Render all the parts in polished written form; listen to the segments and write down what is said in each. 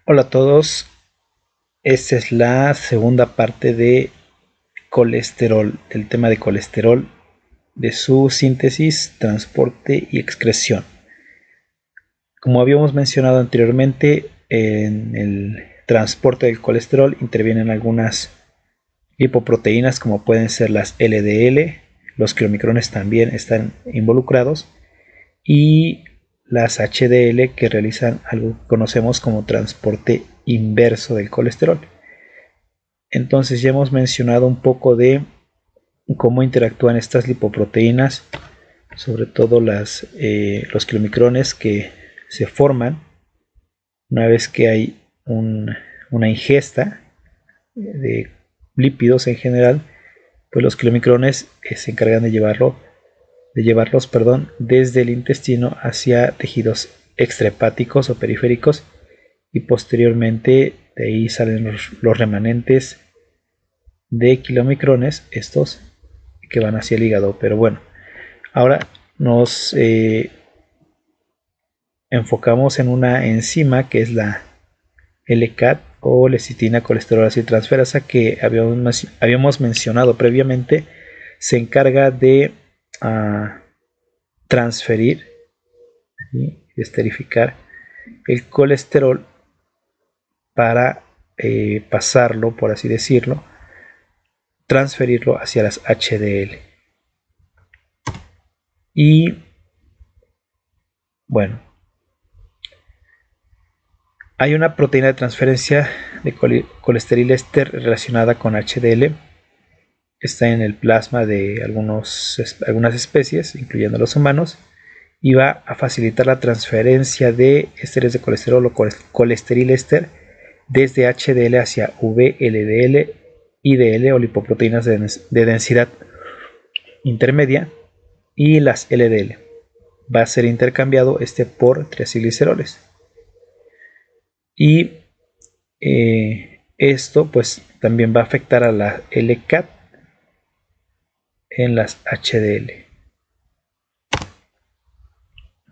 Hola a todos, esta es la segunda parte de colesterol, del tema de colesterol, de su síntesis, transporte y excreción. Como habíamos mencionado anteriormente, en el transporte del colesterol intervienen algunas lipoproteínas como pueden ser las LDL, los clomicrones también están involucrados y las HDL que realizan algo que conocemos como transporte inverso del colesterol. Entonces ya hemos mencionado un poco de cómo interactúan estas lipoproteínas, sobre todo los clomicrones que se forman una vez que hay una ingesta de lípidos en general, pues los clomicrones se encargan de llevarlos desde el intestino hacia tejidos extrahepáticos o periféricos y posteriormente de ahí salen los remanentes de kilomicrones, estos que van hacia el hígado. Pero bueno, ahora nos enfocamos en una enzima que es la LCAT o lecitina colesterol transferasa que habíamos mencionado previamente. Se encarga de transferir y esterificar el colesterol para pasarlo, por así decirlo, transferirlo hacia las HDL. Y bueno, hay una proteína de transferencia de colesterol éster relacionada con HDL. Está en el plasma de algunas especies, incluyendo los humanos, y va a facilitar la transferencia de ésteres de colesterol o colesterol éster desde HDL hacia VLDL, IDL o lipoproteínas de densidad intermedia y las LDL. Va a ser intercambiado por triacilgliceroles. Y esto pues también va a afectar a la LCAT en las HDL.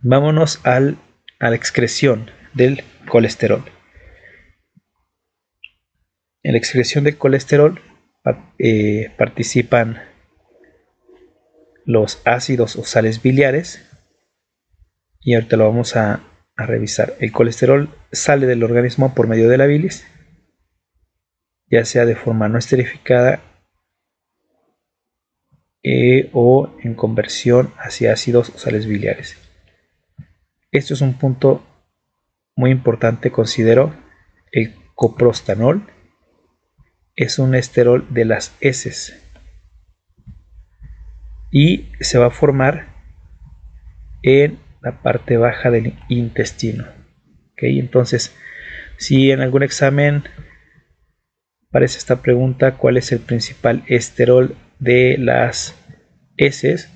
Vámonos a la excreción del colesterol. En la excreción del colesterol participan los ácidos o sales biliares y ahorita lo vamos a revisar. El colesterol sale del organismo por medio de la bilis, ya sea de forma no esterificada o en conversión hacia ácidos o sales biliares. Esto es un punto muy importante, considero. El coprostanol es un esterol de las heces y se va a formar en la parte baja del intestino. ¿Okay? Entonces, si en algún examen aparece esta pregunta, ¿cuál es el principal esterol de las heces?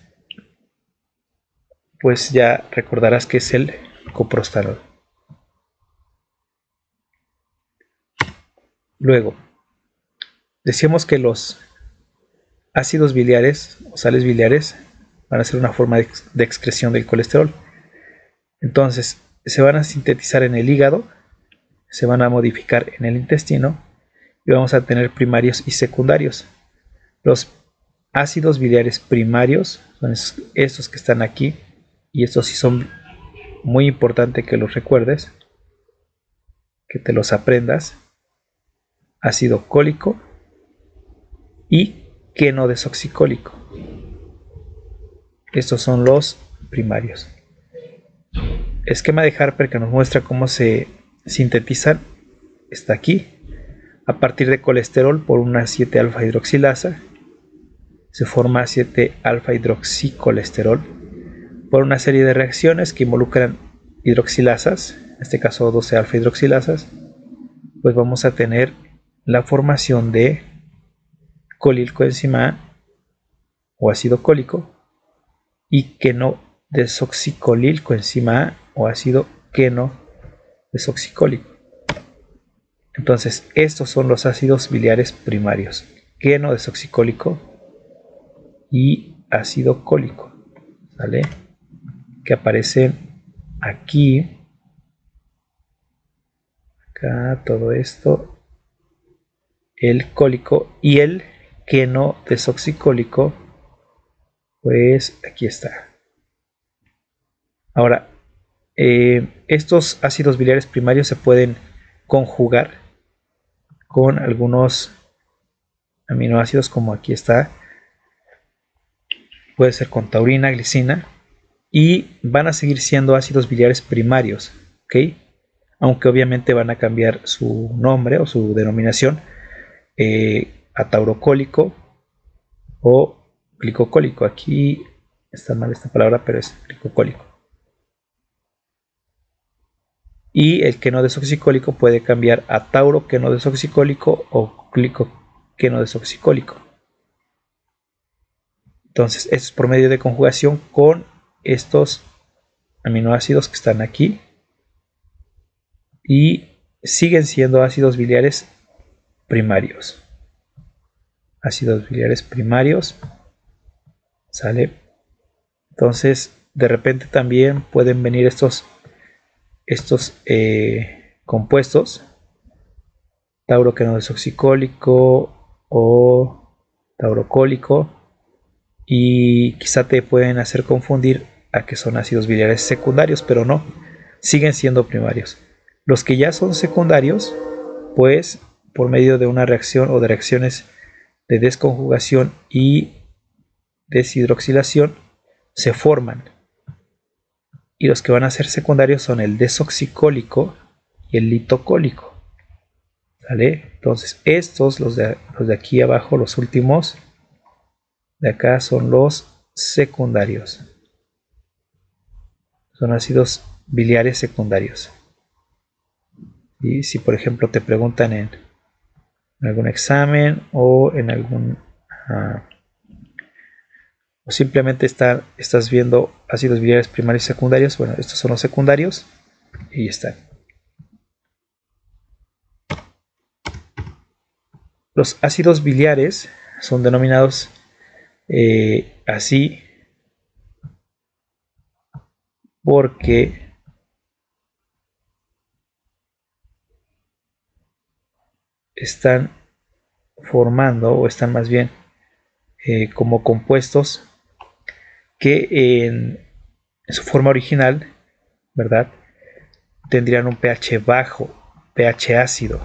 Pues ya recordarás que es el coprostanol. Luego, decíamos que los ácidos biliares o sales biliares van a ser una forma de excreción del colesterol. Entonces, se van a sintetizar en el hígado, se van a modificar en el intestino y vamos a tener primarios y secundarios. Los ácidos biliares primarios son estos que están aquí, y estos sí son muy importantes que los recuerdes, que te los aprendas: ácido cólico y quenodesoxicólico. Estos son los primarios. Esquema de Harper que nos muestra cómo se sintetizan está aquí. A partir de colesterol por una 7-alfa hidroxilasa se forma 7-alfa hidroxicolesterol por una serie de reacciones que involucran hidroxilasas, en este caso 12-alfa hidroxilasas. Pues vamos a tener la formación de colilcoenzima A o ácido cólico y quenodesoxicolilcoenzima A o ácido quenodesoxicólico. Entonces, estos son los ácidos biliares primarios: quenodesoxicólico y ácido cólico, ¿vale? Que aparecen aquí Acá todo esto, el cólico, y el queno desoxicólico, pues aquí está. Ahora, estos ácidos biliares primarios se pueden conjugar con algunos aminoácidos, como aquí está, puede ser con taurina, glicina, y van a seguir siendo ácidos biliares primarios, ¿ok? Aunque obviamente van a cambiar su nombre o su denominación a taurocólico o glicocólico. Aquí está mal esta palabra, pero es glicocólico. Y el queno desoxicólico puede cambiar a tauroqueno desoxicólico o glicoqueno desoxicólico. Entonces, esto es por medio de conjugación con estos aminoácidos que están aquí. Y siguen siendo ácidos biliares primarios. Ácidos biliares primarios. ¿Sale? Entonces, de repente también pueden venir estos compuestos. Tauroqueno desoxicólico o taurocólico. Y quizá te pueden hacer confundir a que son ácidos biliares secundarios, pero no, siguen siendo primarios. Los que ya son secundarios, pues por medio de una reacción o de reacciones de desconjugación y deshidroxilación se forman. Y los que van a ser secundarios son el desoxicólico y el litocólico. ¿Vale? Entonces estos, los de aquí abajo, los últimos de acá, son los secundarios. Son ácidos biliares secundarios. Y si por ejemplo te preguntan en algún examen o en algún o simplemente estás viendo ácidos biliares primarios y secundarios, bueno, estos son los secundarios y están. Los ácidos biliares son denominados así porque están formando, o están más bien como compuestos que en su forma original, ¿verdad?, tendrían un pH bajo, pH ácido.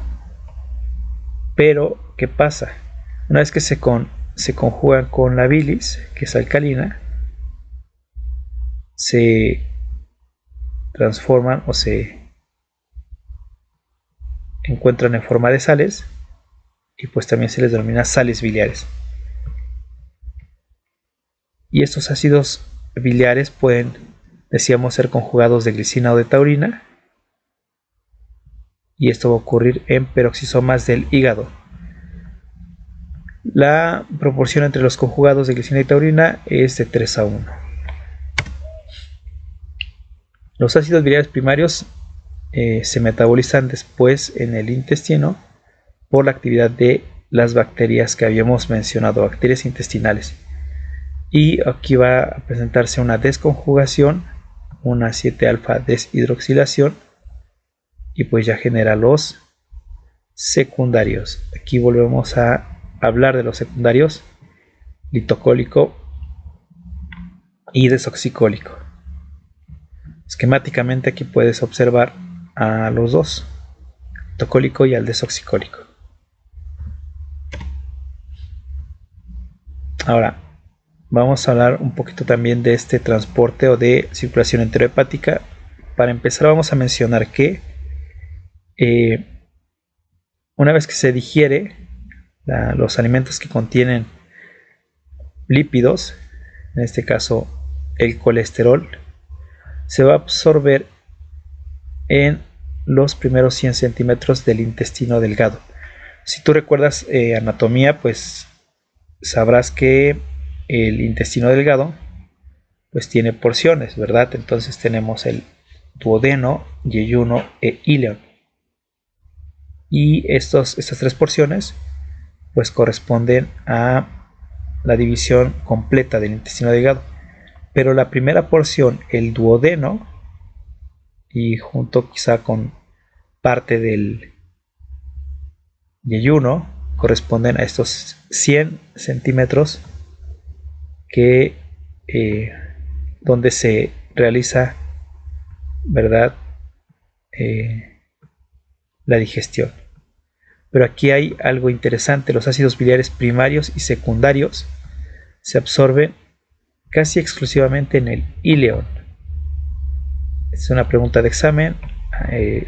Pero, ¿qué pasa? Una vez que se conjugan con la bilis, que es alcalina, se transforman o se encuentran en forma de sales, y pues también se les denomina sales biliares. Y estos ácidos biliares pueden, decíamos, ser conjugados de glicina o de taurina, y esto va a ocurrir en peroxisomas del hígado. La proporción entre los conjugados de glicina y taurina es de 3:1. Los ácidos biliares primarios se metabolizan después en el intestino por la actividad de las bacterias que habíamos mencionado, bacterias intestinales. Y aquí va a presentarse una desconjugación, una 7-alfa deshidroxilación, y pues ya genera los secundarios. Aquí volvemos a hablar de los secundarios: litocólico y desoxicólico. Esquemáticamente aquí puedes observar a los dos, litocólico y al desoxicólico. Ahora vamos a hablar un poquito también de este transporte o de circulación enterohepática. Para empezar, vamos a mencionar que una vez que se digiere los alimentos que contienen lípidos, en este caso el colesterol, se va a absorber en los primeros 100 centímetros del intestino delgado. Si tú recuerdas anatomía, pues sabrás que el intestino delgado pues tiene porciones, ¿verdad? Entonces tenemos el duodeno, yeyuno e íleon. Y estas tres porciones pues corresponden a la división completa del intestino delgado. Pero la primera porción, el duodeno, y junto quizá con parte del yeyuno corresponden a estos 100 centímetros que donde se realiza, ¿verdad?, la digestión. Pero aquí hay algo interesante: los ácidos biliares primarios y secundarios se absorben casi exclusivamente en el íleon. Es una pregunta de examen,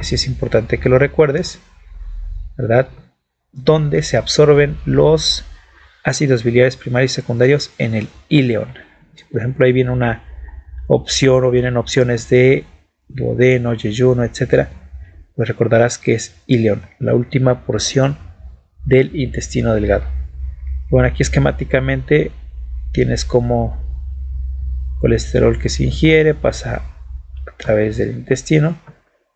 si es importante que lo recuerdes, ¿verdad? ¿Dónde se absorben los ácidos biliares primarios y secundarios? En el íleon. Si por ejemplo ahí viene una opción o vienen opciones de duodeno, yeyuno, etcétera, pues recordarás que es íleon, la última porción del intestino delgado. Bueno, aquí esquemáticamente tienes como colesterol que se ingiere pasa a través del intestino.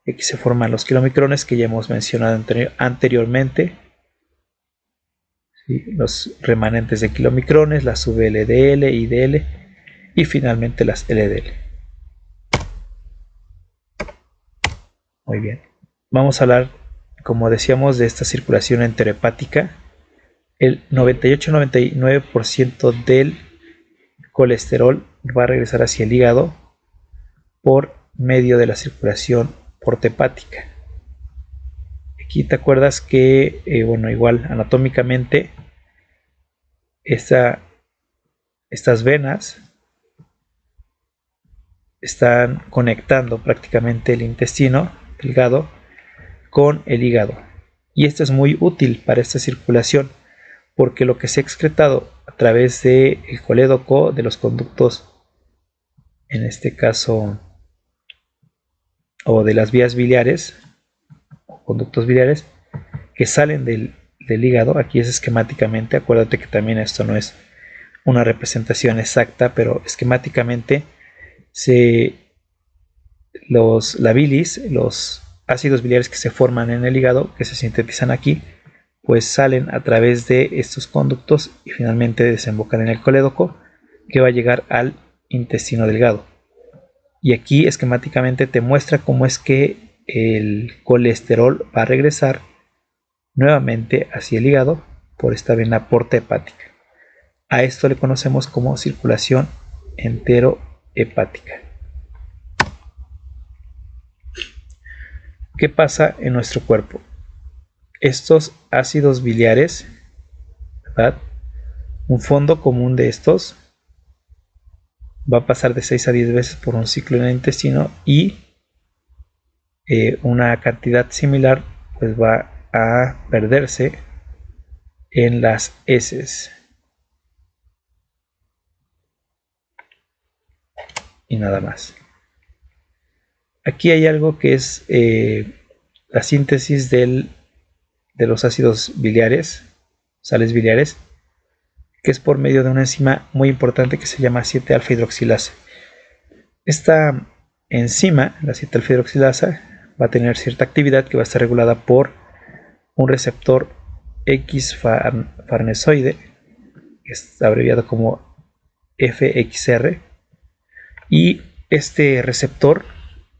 Aquí se forman los kilomicrones que ya hemos mencionado anteriormente. ¿Sí? Los remanentes de kilomicrones, las VLDL, IDL y finalmente las LDL. Muy bien. Vamos a hablar, como decíamos, de esta circulación enterohepática. El 98-99% del colesterol va a regresar hacia el hígado por medio de la circulación portohepática. Aquí te acuerdas que, bueno, igual anatómicamente estas venas están conectando prácticamente el intestino delgado con el hígado, y esto es muy útil para esta circulación porque lo que se ha excretado a través del colédoco, de los conductos, en este caso, o de las vías biliares o conductos biliares que salen del hígado, aquí es esquemáticamente, acuérdate que también esto no es una representación exacta, pero esquemáticamente la bilis, los ácidos biliares que se forman en el hígado, que se sintetizan aquí, pues salen a través de estos conductos y finalmente desembocan en el colédoco, que va a llegar al intestino delgado. Y aquí esquemáticamente te muestra cómo es que el colesterol va a regresar nuevamente hacia el hígado por esta vena portohepática. A esto le conocemos como circulación enterohepática. ¿Qué pasa en nuestro cuerpo? Estos ácidos biliares, ¿verdad?, un fondo común de estos va a pasar de 6 a 10 veces por un ciclo en el intestino, y una cantidad similar pues va a perderse en las heces. Y nada más. Aquí hay algo que es la síntesis de los ácidos biliares, sales biliares, que es por medio de una enzima muy importante que se llama 7-alfa hidroxilasa. Esta enzima, la 7-alfa hidroxilasa, va a tener cierta actividad que va a estar regulada por un receptor X-farnesoide, que es abreviado como FXR, y este receptor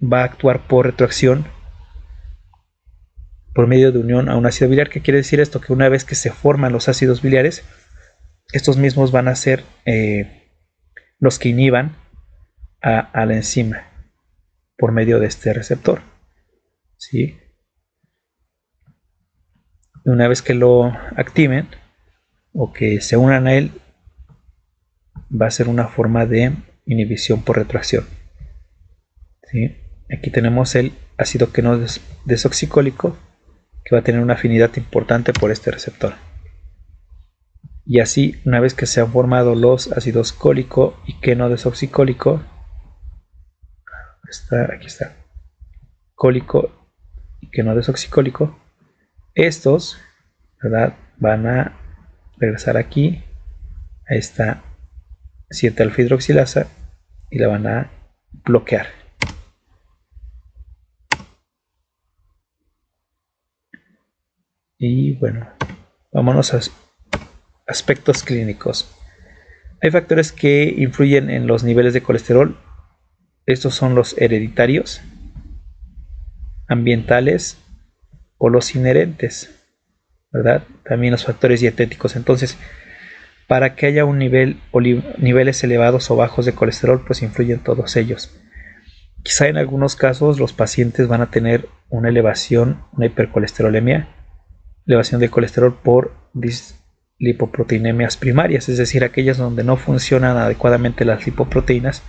va a actuar por retroacción por medio de unión a un ácido biliar. ¿Qué quiere decir esto? Que una vez que se forman los ácidos biliares, estos mismos van a ser los que inhiban a la enzima por medio de este receptor, ¿sí? Una vez que lo activen o que se unan a él, va a ser una forma de inhibición por retroacción, ¿sí? Aquí tenemos el ácido queno desoxicólico, que va a tener una afinidad importante por este receptor. Y así, una vez que se han formado los ácidos cólico y queno desoxicólico, aquí está, cólico y queno desoxicólico, estos, ¿verdad?, van a regresar aquí a esta 7-alfa hidroxilasa y la van a bloquear. Y bueno, vámonos a aspectos clínicos. Hay factores que influyen en los niveles de colesterol. Estos son los hereditarios, ambientales o los inherentes, ¿verdad? También los factores dietéticos. Entonces, para que haya un nivel o niveles elevados o bajos de colesterol, pues influyen todos ellos. Quizá en algunos casos los pacientes van a tener una elevación, una hipercolesterolemia, elevación de colesterol por lipoproteinemias primarias, es decir, aquellas donde no funcionan adecuadamente las lipoproteínas,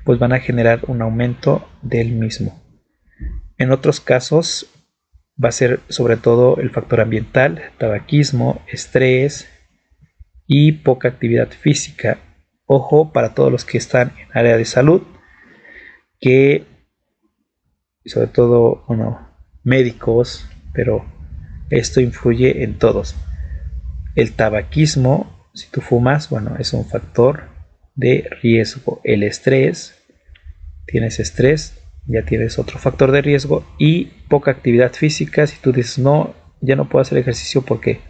pues van a generar un aumento del mismo. En otros casos va a ser sobre todo el factor ambiental, tabaquismo, estrés y poca actividad física. Ojo para todos los que están en área de salud, que sobre todo, médicos, pero esto influye en todos. El tabaquismo, si tú fumas, es un factor de riesgo. El estrés, tienes estrés, ya tienes otro factor de riesgo. Y poca actividad física, si tú dices, no, ya no puedo hacer ejercicio porque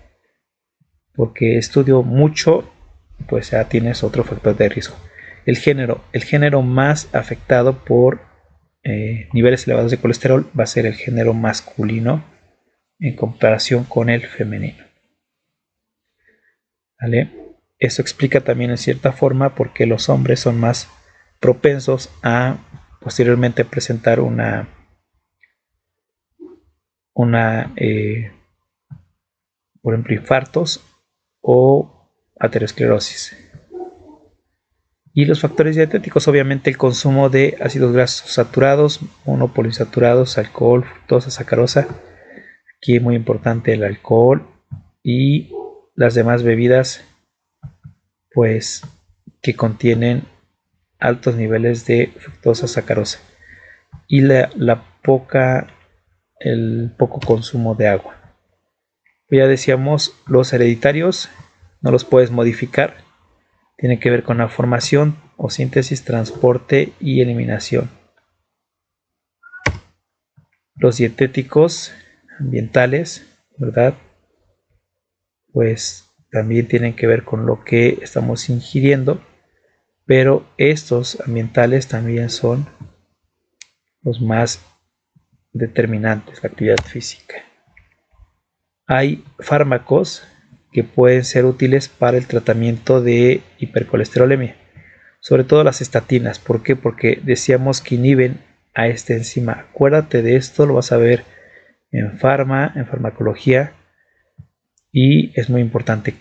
estudio mucho, pues ya tienes otro factor de riesgo. El género más afectado por niveles elevados de colesterol va a ser el género masculino en comparación con el femenino. ¿Vale? Eso explica también en cierta forma por qué los hombres son más propensos a posteriormente presentar por ejemplo, infartos o aterosclerosis. Y los factores dietéticos, obviamente el consumo de ácidos grasos saturados, monopoliinsaturados, alcohol, fructosa, sacarosa. Aquí es muy importante el alcohol y las demás bebidas, pues, que contienen altos niveles de fructosa, sacarosa. Y el poco consumo de agua. Ya decíamos, los hereditarios no los puedes modificar. Tiene que ver con la formación o síntesis, transporte y eliminación. Los dietéticos ambientales, ¿verdad? Pues también tienen que ver con lo que estamos ingiriendo, pero estos ambientales también son los más determinantes, la actividad física. Hay fármacos que pueden ser útiles para el tratamiento de hipercolesterolemia, sobre todo las estatinas. ¿Por qué? Porque decíamos que inhiben a esta enzima. Acuérdate de esto, lo vas a ver en farmacología, y es muy importante.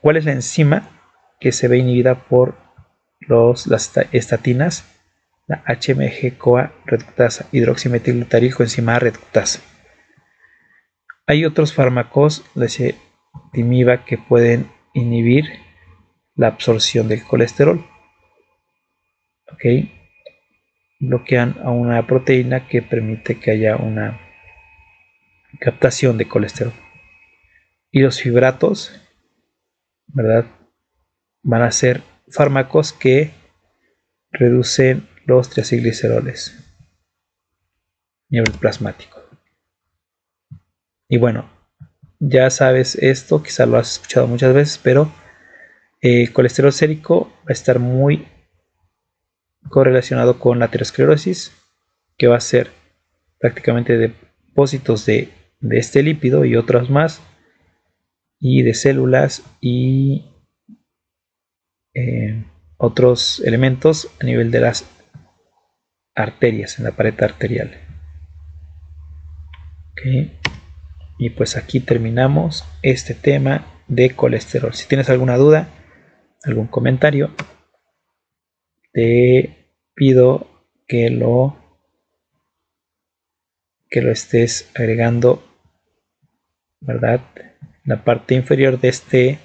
¿Cuál es la enzima que se ve inhibida por las estatinas? La HMG-CoA reductasa, hidroximetilglutaricoenzima reductasa. Hay otros fármacos, la ezetimiba, que pueden inhibir la absorción del colesterol. ¿Ok? Bloquean a una proteína que permite que haya una captación de colesterol. Y los fibratos, ¿verdad? Van a ser fármacos que reducen los triacilgliceroles a nivel plasmático. Y bueno, ya sabes esto, quizá lo has escuchado muchas veces, pero el colesterol sérico va a estar muy correlacionado con la aterosclerosis, que va a ser prácticamente depósitos de este lípido y otros más, y de células y otros elementos a nivel de las arterias, en la pared arterial. Okay. Y pues aquí terminamos este tema de colesterol. Si tienes alguna duda, algún comentario, te pido que lo estés agregando, ¿verdad? La parte inferior de este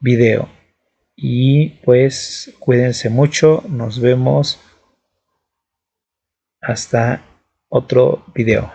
video. Y pues cuídense mucho, nos vemos hasta otro video.